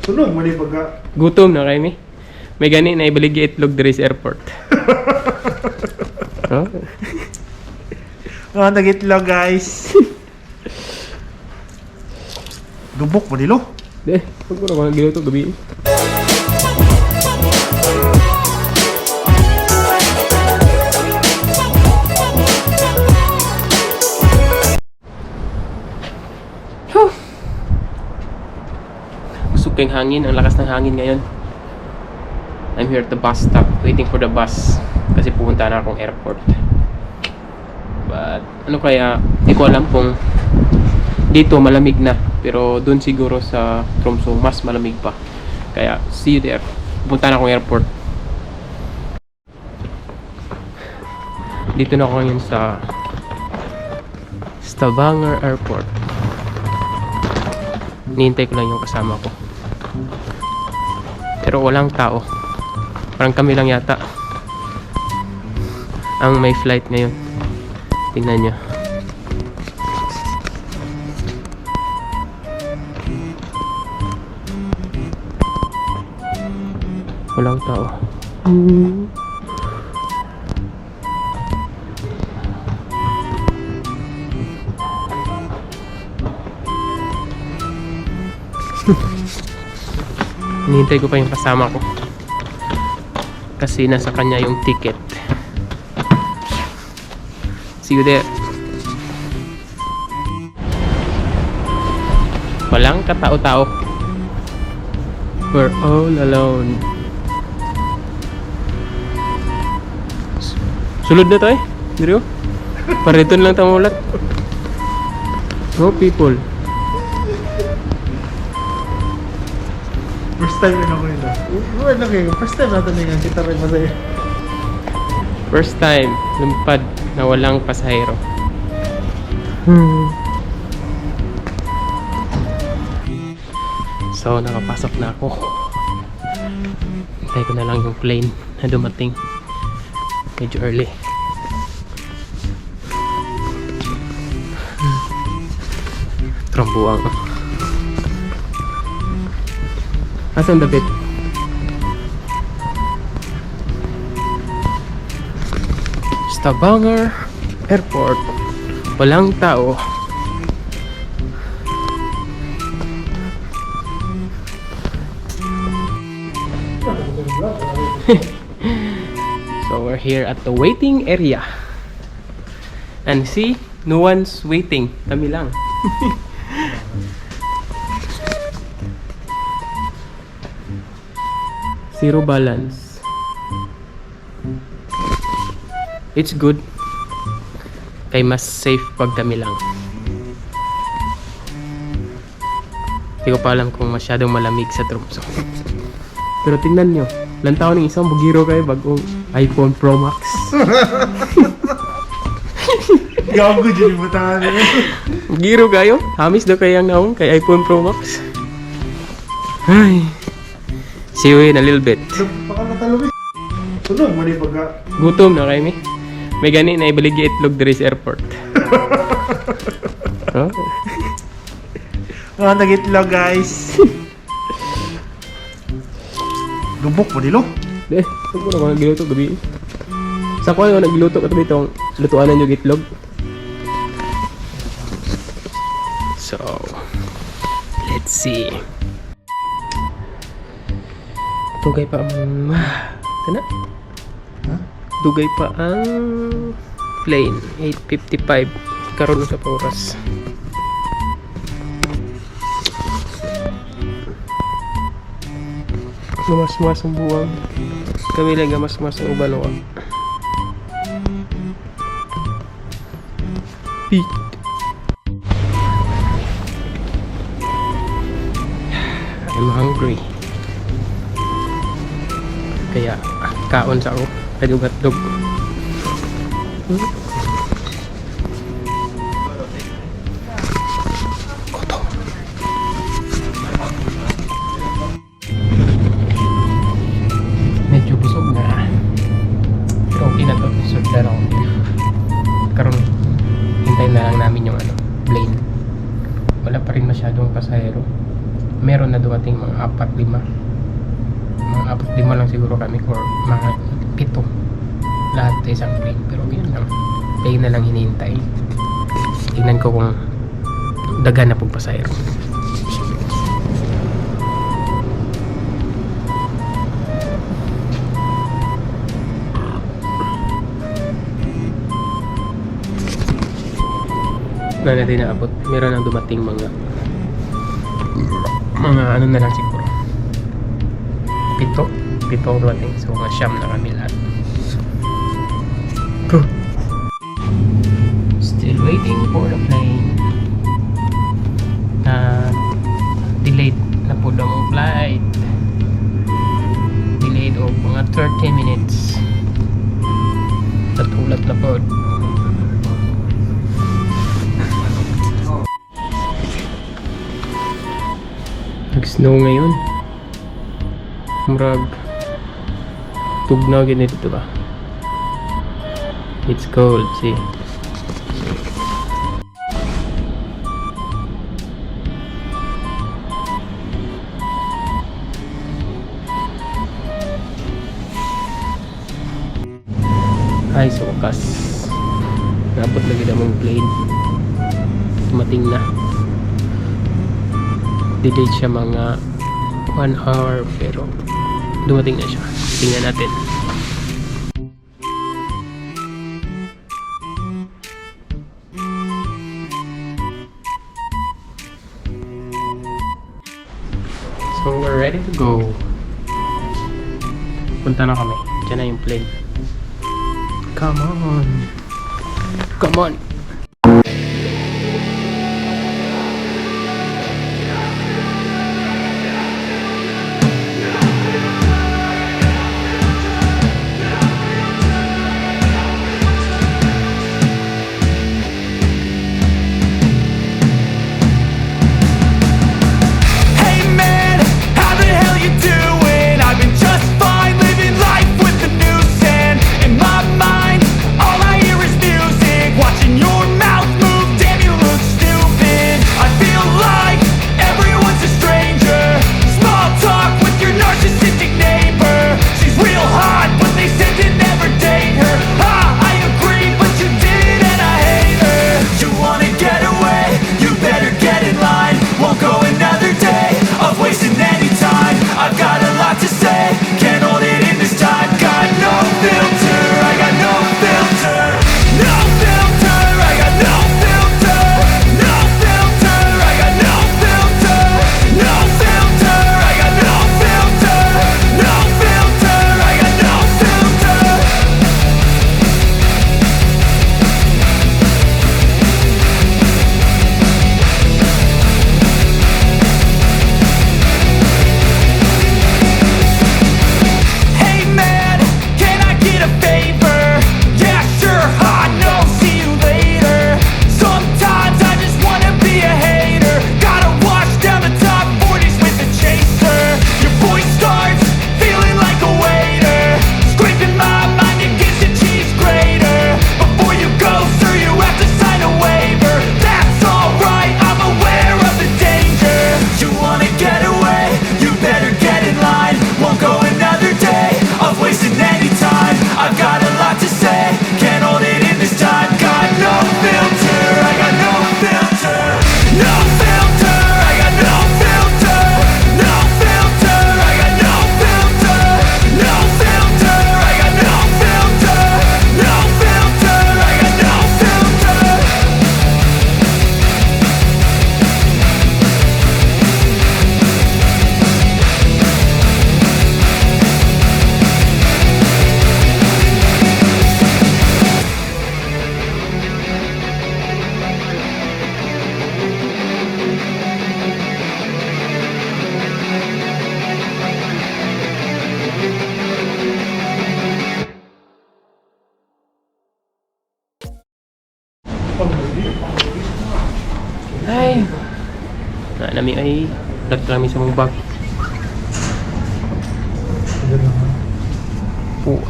Sunog, mali pagka. Gutom na kayo ni. May gani na ibaligi itlog diri sa airport. Oh. Nag-itlog guys. Dubok mo dilo. Deh, huwag mo na kung giluto gabi. Suking hangin, ang lakas ng hangin ngayon. I'm here at the bus stop, waiting for the bus kasi pupunta na akong airport. But ano kaya, di ko alam kung dito malamig na, pero doon siguro sa Tromsø mas malamig pa. Kaya see you there. Pupunta na akong airport. Dito na ako ngayon sa Stavanger Airport. Nihintay ko lang yung kasama ko. Pero walang tao. Parang kami lang yata ang may flight ngayon. Tingnan nyo. Walang tao. Hinihintay ko pa yung kasama ko kasi nasa kanya yung ticket. See you there. Walang katao-tao. We're all alone. Sulod na to eh. Dito. Pariton lang tayo ulat. No people. First time rin ako nito. First time natin nga kita rin masaya. First time lumpad na walang pasahero. So nakapasok na ako. Hintay ko na lang yung plane na dumating. Medyo early. Trambuang. Asan David? Stavanger Airport. Walang tao. So we're here at the waiting area. And see, no one's waiting. Kami lang. Zero balance. It's good. Kay mas safe pag kami lang. Hindi ko pa alam kung masyadong malamig sa Tromsø. Pero tingnan nyo, lantaw ng isang bugiro kayo bagong iPhone Pro Max. Gago dyan yung matahan niya. Bugiro kayo? Hamis daw kayang naong kay iPhone Pro Max. Ay. See you in a little bit. Baka natalumi. Sunog, mali pagka. Gutom na kayo, may gani na ibaligi itlog diri sa airport. Oh. Nag-itlog guys. Dubok mo dilo. Deh, huwag mo na kung nagluto gabi. Sa ko yung nagluto ka ito itong lutuanan yung itlog. So, let's see. Dugay pa ang... Tana? Ha? Dugay pa ang plane. 8:55. Karoon sa oras. Mas-mas ang buwang. Kami lang mas-mas ang ubalawang. Peak. I'm hungry. Kaya kaon sa ako. Kadug-hadug. Koto. Medyo busog na. Pero okay na to. Busog na ako. Karoon, hintayin na lang namin yung plane. Wala pa rin masyadong pasahero. Meron na dumating dumating mga 4-5. Mga 4-5 lang siguro kami or mga 7 lahat sa isang plane. Pero yun lang, plane na lang hinihintay. Tingnan ko kung dagan na pong pasayro. Na natin naabot. Meron ang dumating mga ano na lang siguro 7 ang dumating. So mga 9 na kami lahat. Still waiting for the plane. Delayed na po daw ang flight. Delayed o mga 30 minutes. Natulat na po. Nag-snow ngayon. Murag tugnaw ganito ba? It's cold, see. Ay, sa wakas nabot lagi na mong plane. Dumating na. Delayed siya mga 1 hour pero dumating na siya. Tingnan natin. So we're ready to go. Punta na kami. Diyan na yung plane. Come on. Come on. Ay! Nami ay nagtrami sa mong bag.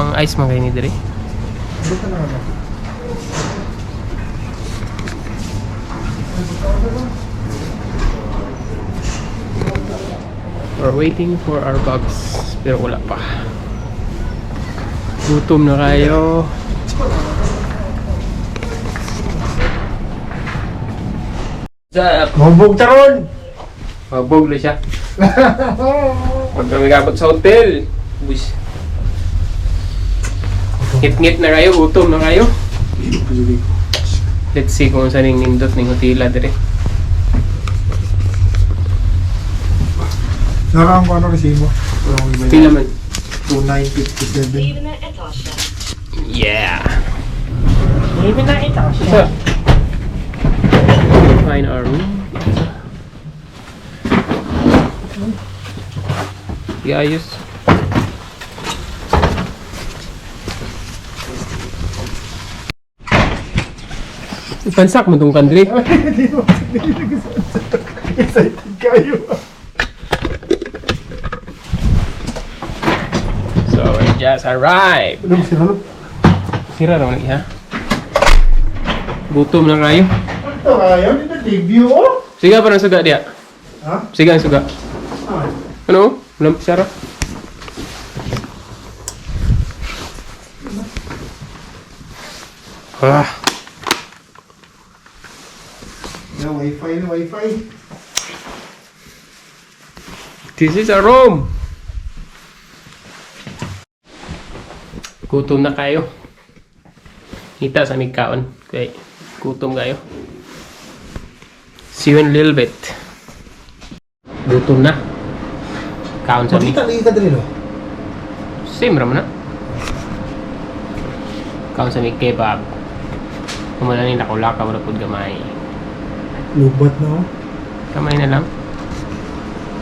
Ang ice man kayo ni Dre. Buka na naman. We're waiting for our bags. Pero wala pa. Gutom na kayo. Mabog taron! Mabog na siya. Pag kami kapag sa hotel. Buwis. Ngit-ngit na kayo. Gutom na kayo. Let's see kung saan yung nindot ng hotela dire. Naraan ko ano kasi mo? Pila man. 2957. Yeah. Maybe na ito So, siya. find our room. Yeah, ayos. Pansak mo tong country. Excited kayo. So, we just arrived. Anong sinalap? Sira naman ha. Gutom na kayo. Ito kayo, hindi na debut oh. Siga pa ng suga dia. Ha? Siga ang suga. Ah. Ano? Walang sara. Ah. Yung wifi na wifi. This is a room. Gutom na kayo. Kita sa migkaon. Okay. Gutom kayo. See you in a little bit. Gutom na. Kaon sa mig. Makita lagi ka dali no? Same raman na. Kaon sa mig kebab. Kumana ni nakulaka wala pud gamay. Lubat na oh. Kamay na lang.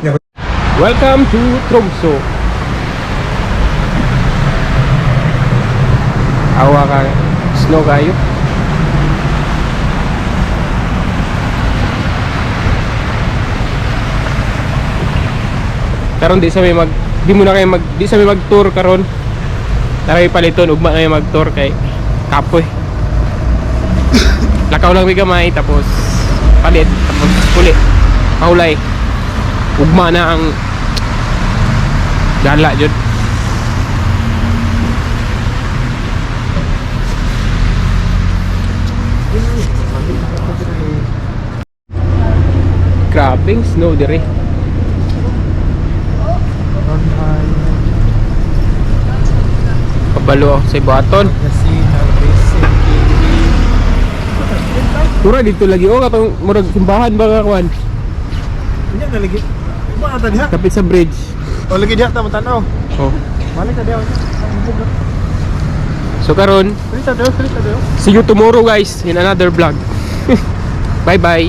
Yeah. Welcome to Tromsø. Awa ka. Snow kayo. Karon di sa may mag-tour karon. Tara paliton ugma na may mag-tour kay kapoy. Lakaw lang may gamay tapos palit tapos puli. Paulay. Ugma na ang gala jud. Grabing snow dire. Kabalo ako sa ibaton. Kasi na-racing Mura dito lagi oh katong murag simbahan ba ka kwan? Hindi na lagi. Ba ata diha? Kapit sa bridge. O lagi diha ta mo tanaw. Oh. Balik ka diha. So karon, Salita daw. see you tomorrow guys in another vlog. Bye bye.